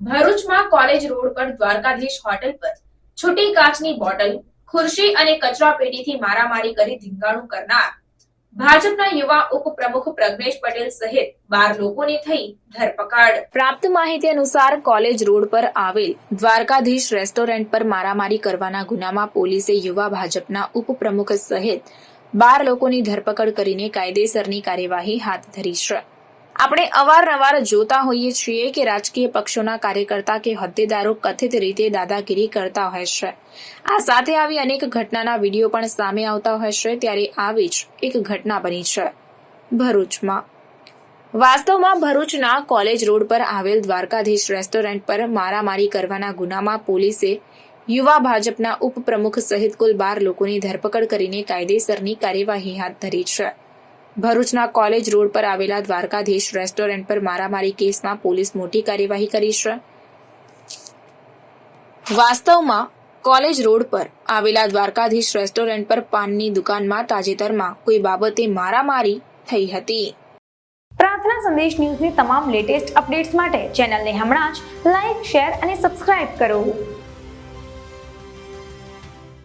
ભરૂચમાં college road પર Dwarkadhish hotel પર છૂટી કાચની બોટલ, ખુરશી અને કચરા પેટીથી મારામારી કરી ધીંગાણું કરનાર ભાજપના યુવા ઉપપ્રમુખ પ્રજ્ઞેશ પટેલ સહિત 12 લોકોની થઈ ધરપકડ। પ્રાપ્ત માહિતી અનુસાર કોલેજ રોડ પર આવેલ દ્વારકાધીશ રેસ્ટોરન્ટ પર મારામારી કરવાના ગુનામાં પોલીસે યુવા ભાજપના ઉપપ્રમુખ સહિત 12 લોકોની ધરપકડ કરીને કાયદેસરની કાર્યવાહી હાથ ધરી છે। આપણે અવારનવાર જોતા હોઈએ છીએ કે રાજકીય પક્ષોના કાર્યકર્તા કે હોદ્દેદારો કથિત રીતે દાદાગીરી કરતા હોય છે। આ સાથે આવી અનેક ઘટનાના વિડીયો પણ સામે આવતા હોય છે, ત્યારે આવી જ એક ઘટના બની છે ભરૂચમાં। વાસ્તવમાં ભરૂચના કોલેજ રોડ પર આવેલ દ્વારકાધીશ રેસ્ટોરન્ટ પર મારામારી કરવાના ગુનામાં પોલીસે યુવા ભાજપના ઉપપ્રમુખ સહિત કુલ 12 લોકોની ધરપકડ કરીને કાયદેસરની કાર્યવાહી હાથ ધરી છે। ભરૂચના કોલેજ રોડ પર આવેલા દ્વારકાધીશ રેસ્ટોરન્ટ પર મારામારી કેસમાં પોલીસ મોટી કાર્યવાહી કરી છે। વાસ્તવમાં કોલેજ રોડ પર આવેલા દ્વારકાધીશ રેસ્ટોરન્ટ પર પાનની દુકાનમાં તાજેતરમાં કોઈ બાબતે મારામારી થઈ હતી। પ્રાર્થના સંદેશ ન્યૂઝની તમામ લેટેસ્ટ અપડેટ્સ માટે ચેનલને હમણાં જ લાઇક, શેર અને સબસ્ક્રાઇબ કરો।